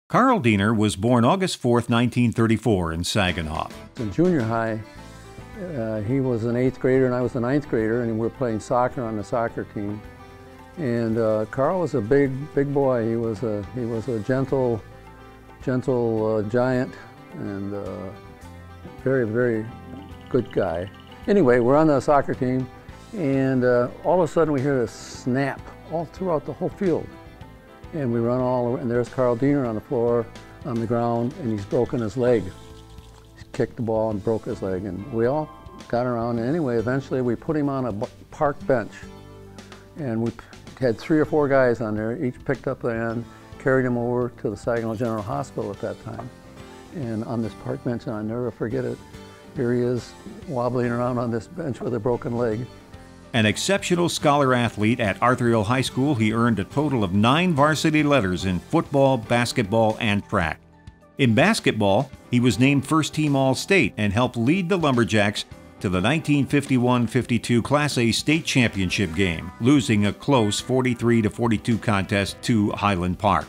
Carl Diener was born August 4th, 1934 in Saginaw. In junior high, he was an 8th grader and I was a 9th grader, and we were playing soccer on the soccer team. And Carl was a big boy. He was a gentle giant and very good guy. Anyway, we're on the soccer team, and all of a sudden we hear this snap all throughout the whole field. And we run all over, and there's Carl Diener on the floor, on the ground, and he's broken his leg. He kicked the ball and broke his leg, and we all got around. And anyway, eventually we put him on a park bench, and we had 3 or 4 guys on there. Each picked up the end, carried him over to the Saginaw General Hospital at that time. And on this park bench, and I'll never forget it, here he is wobbling around on this bench with a broken leg. An exceptional scholar athlete at Arthur Hill High School, he earned a total of 9 varsity letters in football, basketball, and track. In basketball, he was named first-team All-State and helped lead the Lumberjacks to the 1951-52 Class A state championship game, losing a close 43-42 contest to Highland Park.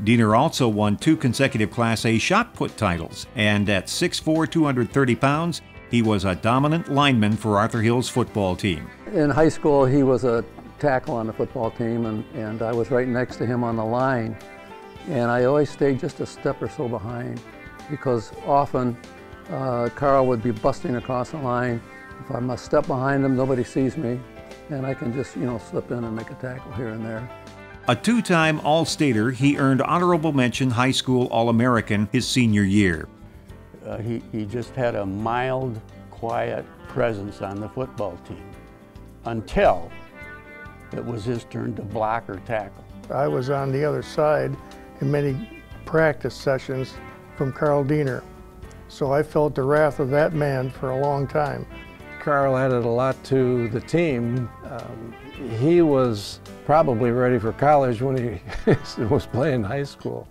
Diener also won 2 consecutive Class A shot put titles, and at 6'4", 230 pounds, he was a dominant lineman for Arthur Hill's football team. In high school, he was a tackle on the football team, and I was right next to him on the line. And I always stayed just a step or so behind, because often Carl would be busting across the line. If I'm a step behind him, nobody sees me, and I can just, slip in and make a tackle here and there. A 2-time All-Stater, he earned honorable mention High School All-American his senior year. He just had a mild, quiet presence on the football team until it was his turn to block or tackle. I was on the other side in many practice sessions from Carl Diener, so I felt the wrath of that man for a long time. Carl added a lot to the team. He was probably ready for college when he was playing high school.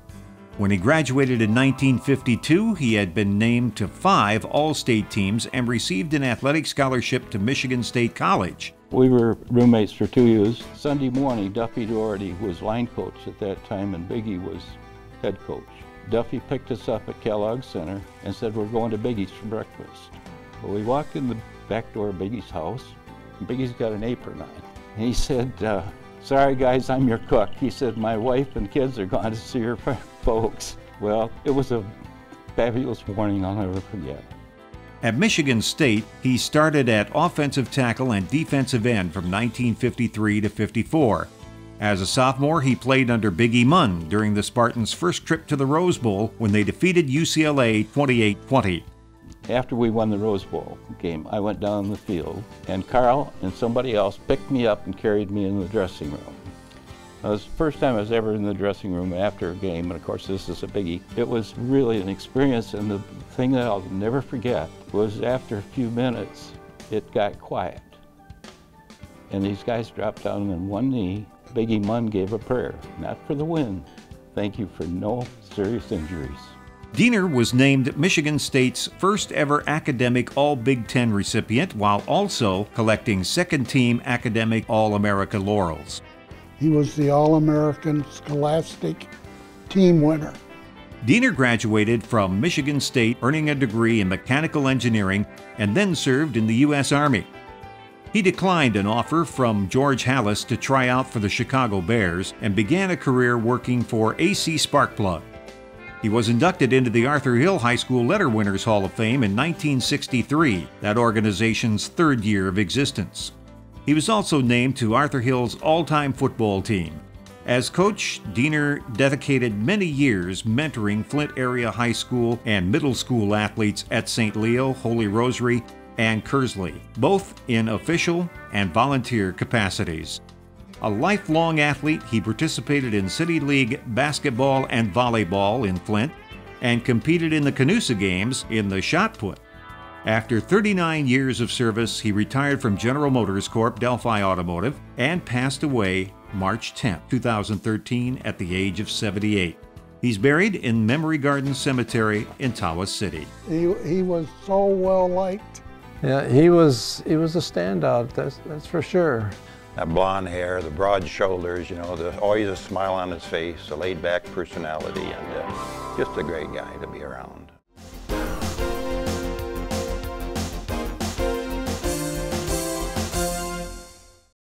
When he graduated in 1952, he had been named to 5 All-State teams and received an athletic scholarship to Michigan State College. We were roommates for 2 years. Sunday morning, Duffy Doherty was line coach at that time, and Biggie was head coach. Duffy picked us up at Kellogg Center and said, "We're going to Biggie's for breakfast." Well, we walked in the back door of Biggie's house, and Biggie's got an apron on. And he said, "Sorry guys, I'm your cook." He said, "My wife and kids are going to see your folks." Well, it was a fabulous morning I'll never forget. At Michigan State, he started at offensive tackle and defensive end from 1953 to 54. As a sophomore, he played under Biggie Munn during the Spartans' first trip to the Rose Bowl when they defeated UCLA 28-20. After we won the Rose Bowl game, I went down the field, and Carl and somebody else picked me up and carried me in the dressing room. It was the first time I was ever in the dressing room after a game, and of course this is a biggie. It was really an experience, and the thing that I'll never forget was after a few minutes, it got quiet. And these guys dropped down on one knee. Biggie Munn gave a prayer, not for the win. Thank you for no serious injuries. Diener was named Michigan State's first ever academic All-Big Ten recipient, while also collecting second-team academic All-America laurels. He was the All-American Scholastic team winner. Diener graduated from Michigan State, earning a degree in mechanical engineering, and then served in the U.S. Army. He declined an offer from George Halas to try out for the Chicago Bears and began a career working for AC Sparkplug. He was inducted into the Arthur Hill High School Letter Winners Hall of Fame in 1963, that organization's 3rd year of existence. He was also named to Arthur Hill's all-time football team. As coach, Diener dedicated many years mentoring Flint area high school and middle school athletes at St. Leo, Holy Rosary, and Kersley, both in official and volunteer capacities. A lifelong athlete, he participated in City League basketball and volleyball in Flint and competed in the Canusa Games in the shot put. After 39 years of service, he retired from General Motors Corp. Delphi Automotive and passed away March 10, 2013 at the age of 78. He's buried in Memory Garden Cemetery in Tawas City. He was so well liked. Yeah, he was a standout, that's for sure. That blonde hair, the broad shoulders, you know, always a smile on his face, a laid-back personality, and just a great guy to be around.